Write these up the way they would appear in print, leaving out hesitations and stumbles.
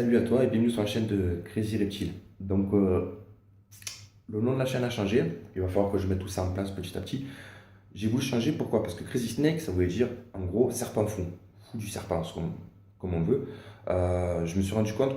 Salut à toi et bienvenue sur la chaîne de Crazy Reptile. Donc, le nom de la chaîne a changé. Il va falloir que je mette tout ça en place petit à petit. J'ai voulu changer, pourquoi? Parce que Crazy Snake, ça voulait dire en gros serpent fou. Fou du serpent, comme on veut. Je me suis rendu compte,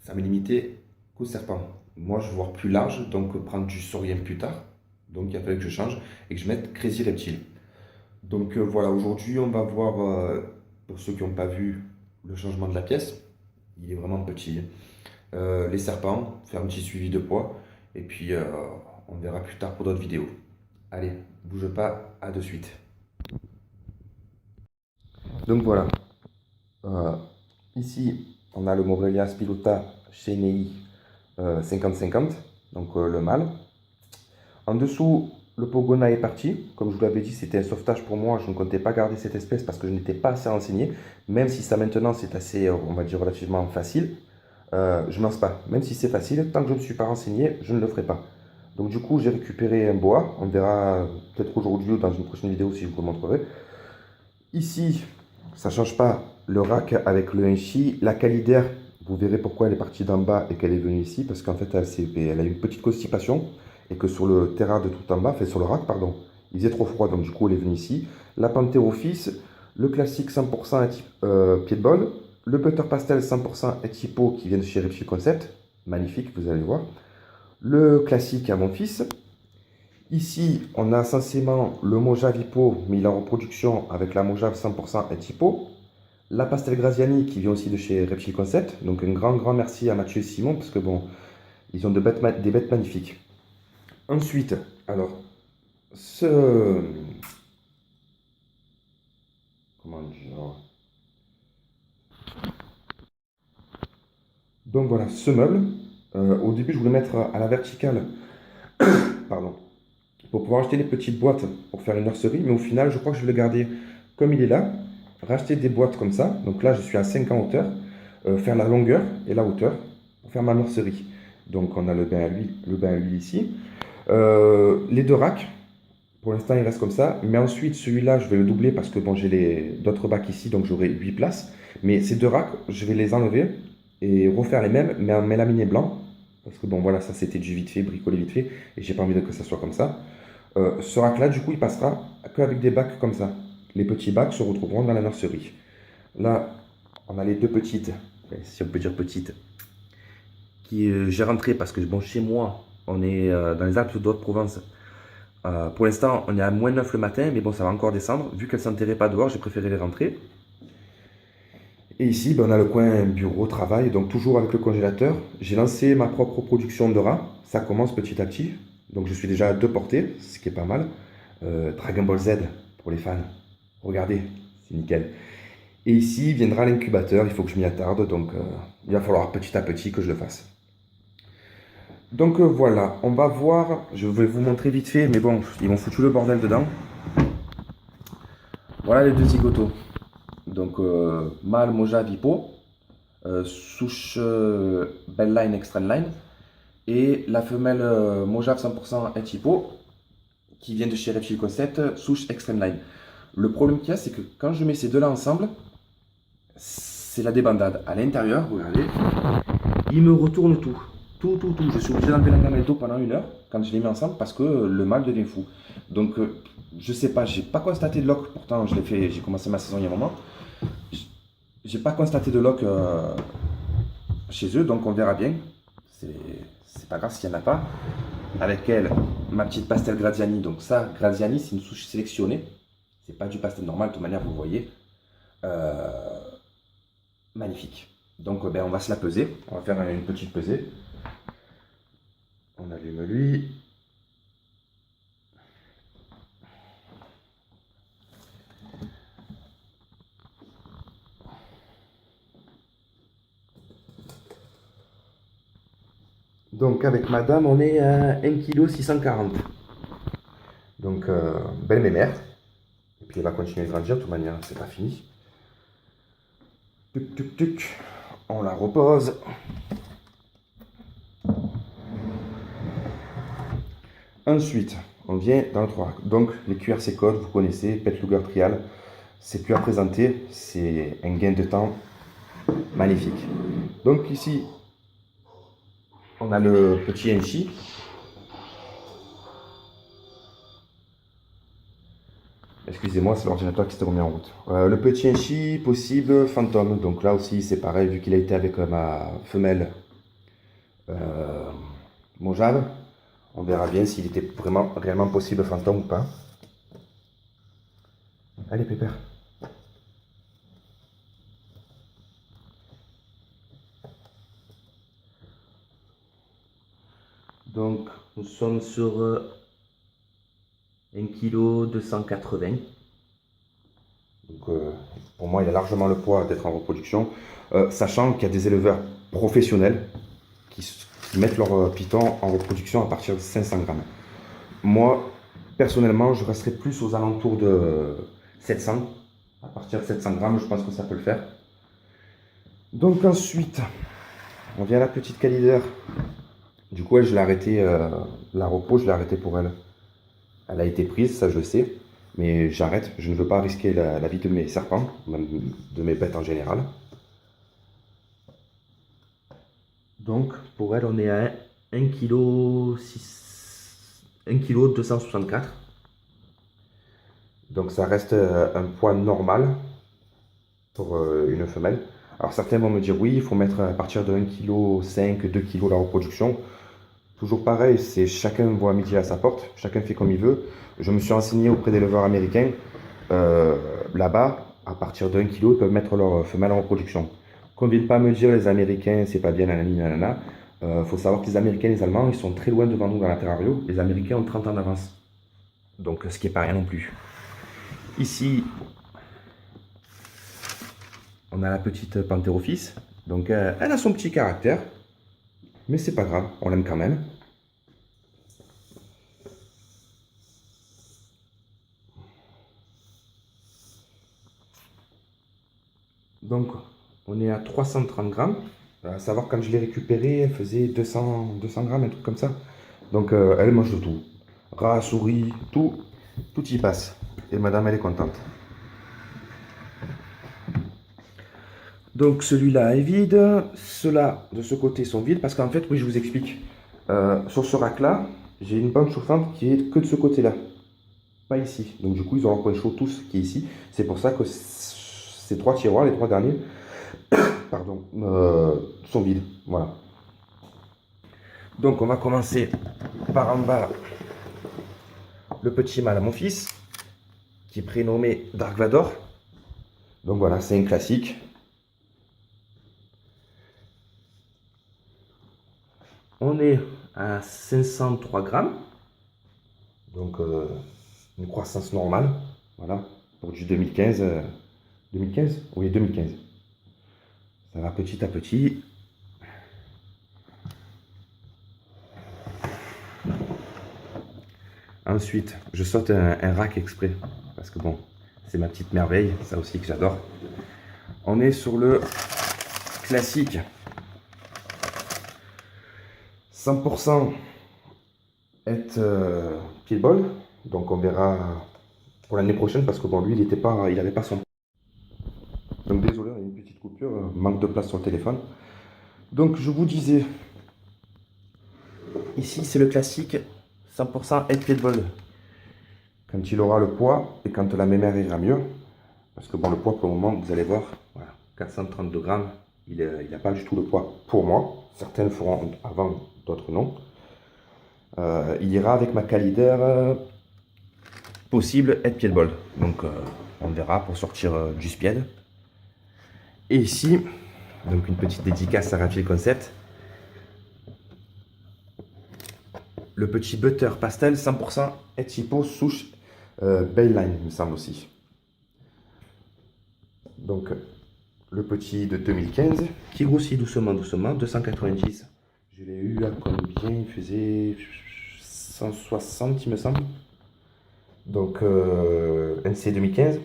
ça me limitait qu'au serpent. Moi, je veux voir plus large, donc prendre du saurien plus tard. Donc, il a fallu que je change et que je mette Crazy Reptile. Donc, voilà, aujourd'hui, on va voir, pour ceux qui n'ont pas vu, le changement de la pièce. Il est vraiment petit. Les serpents, faire un petit suivi de poids, et puis on verra plus tard pour d'autres vidéos. Allez, bouge pas, à de suite. Donc voilà, Euh, ici on a le Morelia Spilota Chenei 50-50, donc le mâle. En dessous, le Pogona est parti. Comme je vous l'avais dit, c'était un sauvetage pour moi. Je ne comptais pas garder cette espèce parce que je n'étais pas assez renseigné. Même si ça maintenant c'est assez, on va dire, relativement facile. Je ne lance pas. Même si c'est facile, tant que je ne me suis pas renseigné, je ne le ferai pas. Donc du coup, j'ai récupéré un boa. On verra peut-être aujourd'hui ou dans une prochaine vidéo si je vous le montrerai. Ici, ça ne change pas le rack avec le Enchi. La calidaire, vous verrez pourquoi elle est partie d'en bas et qu'elle est venue ici. Parce qu'en fait, elle a une petite constipation. Et que sur le terrain de tout en bas, enfin sur le rack, pardon, il faisait trop froid. Donc du coup, elle est venue ici. La Panthérophis, le classique 100% pied de bol. Le Putter Pastel 100% Etipo qui vient de chez Reptile Concept. Magnifique, vous allez voir. Le classique à mon fils. Ici, on a censément le Mojave Hippo, mais il est en reproduction avec la Mojave 100% Etipo. La Pastel Graziani qui vient aussi de chez Reptile Concept. Donc un grand merci à Mathieu et Simon parce que bon, ils ont des bêtes magnifiques. Ensuite, alors, ce... Comment dire? Donc voilà, ce meuble, au début je voulais mettre à la verticale, pardon, pour pouvoir acheter des petites boîtes pour faire une nurserie, mais au final je crois que je vais le garder comme il est là, racheter des boîtes comme ça, donc là je suis à 5 en hauteur, faire la longueur et la hauteur pour faire ma nurserie. Donc on a le bain à l'huile ici. Les deux racks, pour l'instant il reste comme ça, mais ensuite celui-là je vais le doubler parce que bon j'ai d'autres bacs ici, donc j'aurai 8 places, mais ces deux racks je vais les enlever et refaire les mêmes, mais en mélaminé blanc. Parce que bon, voilà, ça c'était du vite fait, bricolé vite fait, et j'ai pas envie que ça soit comme ça. Ce rack-là, du coup, il passera qu'avec des bacs comme ça. Les petits bacs se retrouveront dans la nurserie. Là, on a les deux petites, si on peut dire petites, qui j'ai rentré parce que bon, chez moi, on est dans les Alpes d'Haute-Provence. Pour l'instant, on est à -9 le matin, mais bon, ça va encore descendre. Vu qu'elles ne s'enterraient pas dehors, j'ai préféré les rentrer. Et ici, ben, on a le coin bureau, travail, donc toujours avec le congélateur. J'ai lancé ma propre production de rats. Ça commence petit à petit. Donc je suis déjà à 2 portées, ce qui est pas mal. Dragon Ball Z pour les fans. Regardez, c'est nickel. Et ici viendra l'incubateur, il faut que je m'y attarde, donc il va falloir petit à petit que je le fasse. Donc voilà, on va voir, je vais vous montrer vite fait, mais bon, ils m'ont foutu le bordel dedans. Voilà les deux zigotos. Donc mâle Mojave Hippo, souche Bell Line Extreme Line, et la femelle Mojave 100% Hippo, qui vient de chez Reptile Concept, souche Extreme Line. Le problème qu'il y a, c'est que quand je mets ces deux-là ensemble, c'est la débandade. À l'intérieur, regardez, il me retourne tout. Tout. Je suis obligé d'enlever la gamelle d'eau pendant 1 heure quand je les mets ensemble parce que le mâle devient fou. Donc, je sais pas, j'ai pas constaté de lock. Pourtant, j'ai commencé ma saison il y a un moment. J'ai pas constaté de lock chez eux, donc on verra bien. C'est pas grave s'il n'y en a pas. Avec elle, ma petite pastel Graziani. Donc ça, Graziani, c'est une souche sélectionnée. C'est pas du pastel normal, de toute manière, vous voyez. Magnifique. Donc ben, on va se la peser. On va faire une petite pesée. On allume lui. Donc avec madame, on est à 1,640 kg. Donc belle mémère. Et puis elle va continuer de grandir, de toute manière, c'est pas fini. Tuc. On la repose. Ensuite, on vient dans le 3. Donc les QRC codes, vous connaissez, Pet Luger Trial. C'est plus à présenter, c'est un gain de temps Magnifique. Donc ici, on a le petit Enchi. Excusez-moi, c'est l'ordinateur qui s'est remis en route. Le petit Enchi, possible fantôme. Donc là aussi, c'est pareil, vu qu'il a été avec ma femelle euh, Mojave. On verra bien s'il était vraiment réellement possible fantôme ou pas. Allez, Pépère. Donc, nous sommes sur 1,280 kg. Donc, pour moi, il a largement le poids d'être en reproduction, sachant qu'il y a des éleveurs professionnels qui mettent leurs pitons en reproduction à partir de 500 grammes. Moi, personnellement, je resterai plus aux alentours de 700. À partir de 700 grammes, je pense que ça peut le faire. Donc ensuite, on vient à la petite calidère. Du coup, elle, je l'ai arrêtée, la repos, je l'ai arrêtée pour elle. Elle a été prise, ça je le sais. Mais j'arrête, je ne veux pas risquer la vie de mes serpents, même de mes bêtes en général. Donc, pour elle, on est à 1,264 kg. Donc, ça reste un poids normal pour une femelle. Alors, certains vont me dire, oui, il faut mettre à partir de 1,5 kg, 2 kg la reproduction. Toujours pareil, c'est chacun voit midi à sa porte, chacun fait comme il veut. Je me suis renseigné auprès d'éleveurs américains. Là-bas, à partir de 1 kg, ils peuvent mettre leur femelle en reproduction. Qu'on ne vienne pas me dire les Américains, c'est pas bien, nanani, nanana. Faut savoir que les Américains et les Allemands, ils sont très loin devant nous dans la terrario. Les Américains ont 30 ans d'avance. Donc, ce qui n'est pas rien non plus. Ici, on a la petite Panthérophis. Donc, elle a son petit caractère. Mais c'est pas grave, on l'aime quand même. Donc, on est à 330 grammes. À savoir, quand je l'ai récupérée, elle faisait 200 grammes, un truc comme ça. Donc, elle mange de tout. Rat, souris, tout y passe. Et madame, elle est contente. Donc, celui-là est vide. Ceux-là, de ce côté, sont vides. Parce qu'en fait, oui, je vous explique. Sur ce rack-là, j'ai une bande chauffante qui est que de ce côté-là. Pas ici. Donc, du coup, ils ont leur point chaud tous qui est ici. C'est pour ça que ces trois tiroirs, les trois derniers, pardon, sont vides. Voilà. Donc on va commencer par en bas le petit mâle à mon fils, qui est prénommé Dark Vador. Donc voilà, c'est un classique. On est à 503 grammes. Donc une croissance normale. Voilà, pour du 2015. 2015? Oui, 2015. Ça va petit à petit. Ensuite, je saute un rack exprès, parce que bon, c'est ma petite merveille, ça aussi que j'adore. On est sur le classique 100% est pitbull, donc on verra pour l'année prochaine, parce que bon, lui, il n'avait pas son... Donc désolé, on a une petite coupure, manque de place sur le téléphone. Donc je vous disais, ici c'est le classique 100% head pitbull. Quand il aura le poids et quand la mémère ira mieux, parce que bon, le poids pour le moment, vous allez voir, voilà, 432 grammes, il n'a pas du tout le poids pour moi. Certains le feront avant, d'autres non. Il ira avec ma calider possible head pitbull. Donc on verra pour sortir du spied. Et ici, donc une petite dédicace à Raphaël Concept. Le petit butter pastel 100% Etchipo souche Bayline, il me semble aussi. Donc le petit de 2015 qui grossit doucement, doucement, 290. Je l'ai eu à combien? Il faisait 160, il me semble. Donc NC 2015.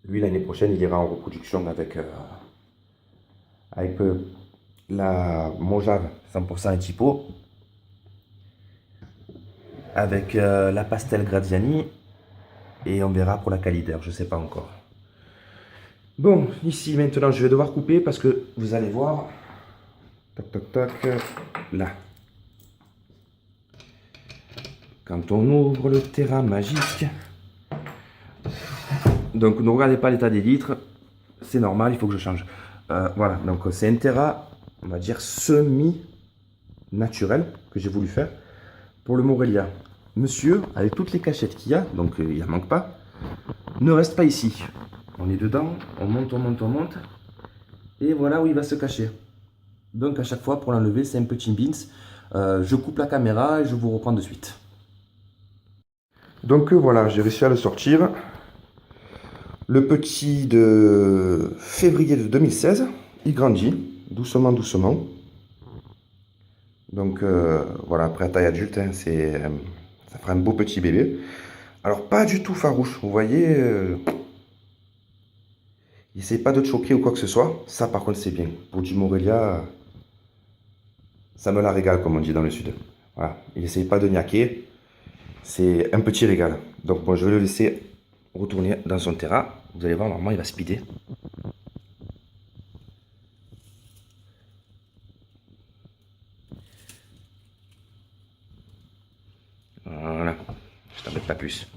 Lui, l'année prochaine, il ira en reproduction avec la Mojave 100% Etchipo. Avec la pastel Graziani. Et on verra pour la calider, je ne sais pas encore. Bon, ici maintenant je vais devoir couper parce que vous allez voir. Toc toc toc. Là. Quand on ouvre le Terra magique. Donc ne regardez pas l'état des litres. C'est normal, il faut que je change. Voilà, donc c'est un Terra, on va dire semi-naturel que j'ai voulu faire pour le Morelia. Monsieur, avec toutes les cachettes qu'il y a, donc il n'en manque pas, ne reste pas ici. On est dedans, on monte, on monte, on monte. Et voilà où il va se cacher. Donc à chaque fois, pour l'enlever, c'est un petit bins. Je coupe la caméra et je vous reprends de suite. Donc voilà, j'ai réussi à le sortir. Le petit de février de 2016, il grandit doucement, doucement. Donc voilà, après la taille adulte, hein, ça fera un beau petit bébé. Alors pas du tout farouche, vous voyez, il essaie pas de te choquer ou quoi que ce soit. Ça par contre c'est bien. Pour du Morelia, ça me la régale comme on dit dans le sud. Voilà, il essaye pas de niaquer, c'est un petit régal. Donc moi je vais le laisser retourner dans son terrain. Vous allez voir, normalement il va speeder. Voilà, je t'embête pas plus.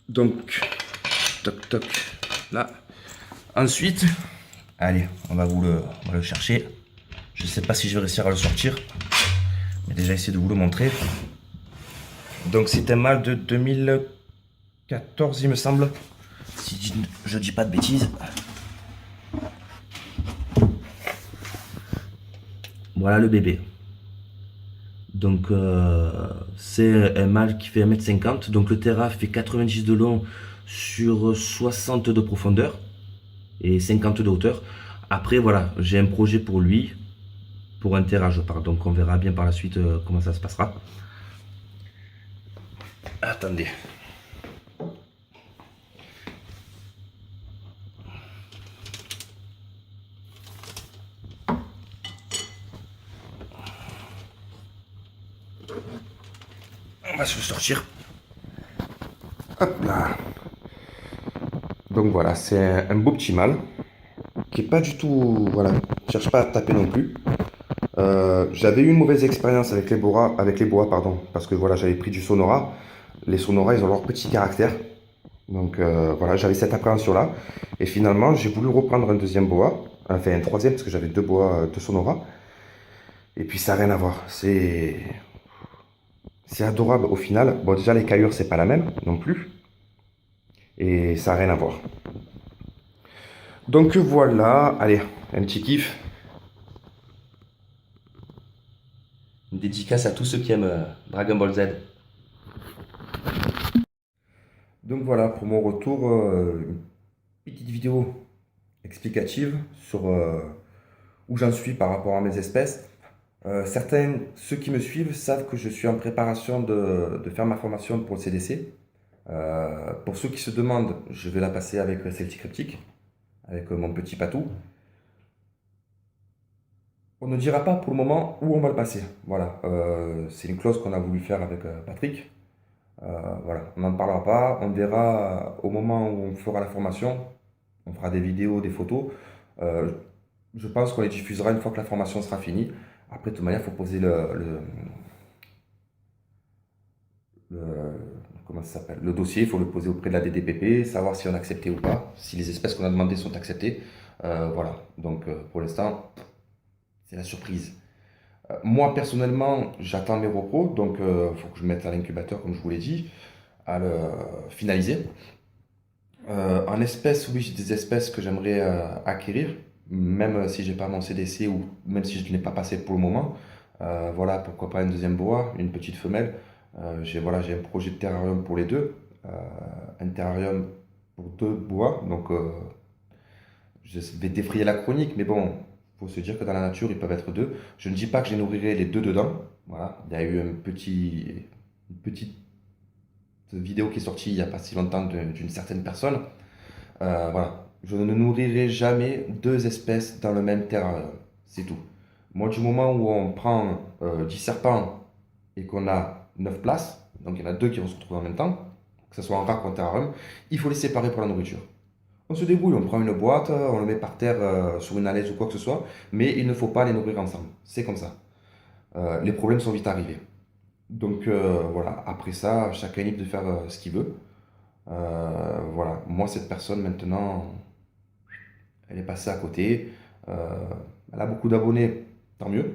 Donc, toc toc, là. Ensuite, allez, on va le chercher. Je sais pas si je vais réussir à le sortir, mais déjà essayer de vous le montrer. Donc c'est un mâle de 2014 il me semble, si je dis pas de bêtises. Voilà le bébé. Donc c'est un mâle qui fait 1,50 m. Donc le Terra fait 90 de long sur 60 de profondeur et 50 de hauteur. Après voilà, j'ai un projet pour lui, pour un Terra je parle. Donc on verra bien par la suite comment ça se passera. Attendez. On va se le sortir. Hop là. Donc voilà, c'est un beau petit mâle qui est pas du tout, voilà, cherche pas à taper non plus. J'avais eu une mauvaise expérience avec les boas, pardon, parce que voilà, j'avais pris du Sonora. Les Sonora, ils ont leur petit caractère. Donc voilà, j'avais cette appréhension-là. Et finalement, j'ai voulu reprendre un deuxième boa, enfin un troisième, parce que j'avais deux boas de Sonora. Et puis ça n'a rien à voir. C'est adorable au final. Bon, déjà, les caillures, c'est pas la même non plus. Et ça n'a rien à voir. Donc voilà, allez, un petit kiff. Une dédicace à tous ceux qui aiment Dragon Ball Z. Donc voilà, pour mon retour, une petite vidéo explicative sur où j'en suis par rapport à mes espèces. Certains, ceux qui me suivent, savent que je suis en préparation de faire ma formation pour le CDC. Pour ceux qui se demandent, je vais la passer avec Celtic Cryptic, avec mon petit patou. On ne dira pas pour le moment où on va le passer. Voilà, c'est une clause qu'on a voulu faire avec Patrick. Voilà, on n'en parlera pas. On verra au moment où on fera la formation. On fera des vidéos, des photos. Euh, je pense qu'on les diffusera une fois que la formation sera finie. Après, de toute manière, il faut poser le- comment ça s'appelle, le dossier. Il faut le poser auprès de la DDPP, savoir si on a accepté ou pas, si les espèces qu'on a demandées sont acceptées. Voilà, donc pour l'instant, c'est la surprise. Moi, personnellement, j'attends mes repos, donc il faut que je mette à l'incubateur, comme je vous l'ai dit, à le finaliser. En espèces, oui, j'ai des espèces que j'aimerais acquérir, même si j'ai pas mon CDC ou même si je ne l'ai pas passé pour le moment. Voilà, pourquoi pas un deuxième boa, une petite femelle. Voilà, j'ai un projet de terrarium pour les deux. Euh, un terrarium pour deux bois, donc je vais défrayer la chronique, mais bon, faut se dire que dans la nature, ils peuvent être deux. Je ne dis pas que je nourrirai les deux dedans. Voilà, il y a eu une petite vidéo qui est sortie il n'y a pas si longtemps d'une certaine personne. Voilà, je ne nourrirai jamais deux espèces dans le même terrarium. C'est tout. Moi, du moment où on prend 10 serpents et qu'on a 9 places, donc il y en a deux qui vont se retrouver en même temps, que ce soit en rack ou en terrarium, il faut les séparer pour la nourriture. On se débrouille, on prend une boîte, on le met par terre sur une alaise ou quoi que ce soit, mais il ne faut pas les nourrir ensemble. C'est comme ça. Les problèmes sont vite arrivés. Donc voilà, après ça, chacun est libre de faire ce qu'il veut. Voilà, moi cette personne maintenant, elle est passée à côté. Euh, Elle a beaucoup d'abonnés, tant mieux.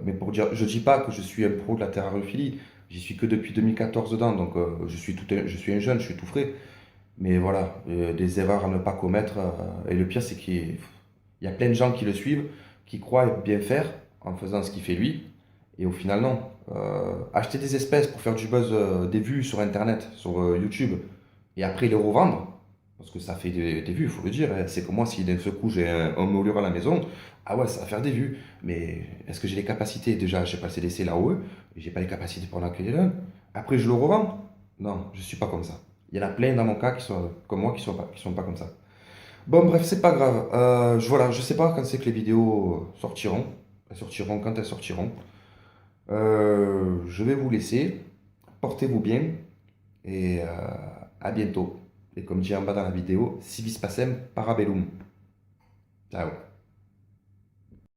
Mais pour dire, je dis pas que je suis un pro de la terrariophilie. J'y suis que depuis 2014 dedans, donc je suis un jeune, je suis tout frais. Mais voilà, des erreurs à ne pas commettre. Et le pire, c'est qu'il y a plein de gens qui le suivent, qui croient bien faire en faisant ce qu'il fait lui. Et au final, non. Acheter des espèces pour faire du buzz, des vues sur Internet, sur YouTube, et après les revendre, parce que ça fait des vues, il faut le dire, hein. C'est comme moi, si d'un seul coup j'ai un moulure à la maison, ah ouais, ça va faire des vues. Mais est-ce que j'ai les capacités? Déjà, je n'ai pas le CDC là-haut, et j'ai pas les capacités pour en accueillir un. Après, je le revends? Non, je suis pas comme ça. Il y en a plein dans mon cas qui sont comme moi qui sont pas comme ça. Bon, bref, c'est pas grave. Voilà, je sais pas quand c'est que les vidéos sortiront. Elles sortiront quand elles sortiront. Je vais vous laisser. Portez-vous bien et à bientôt. Et comme dit en bas dans la vidéo, si vis pacem, parabellum. Ciao.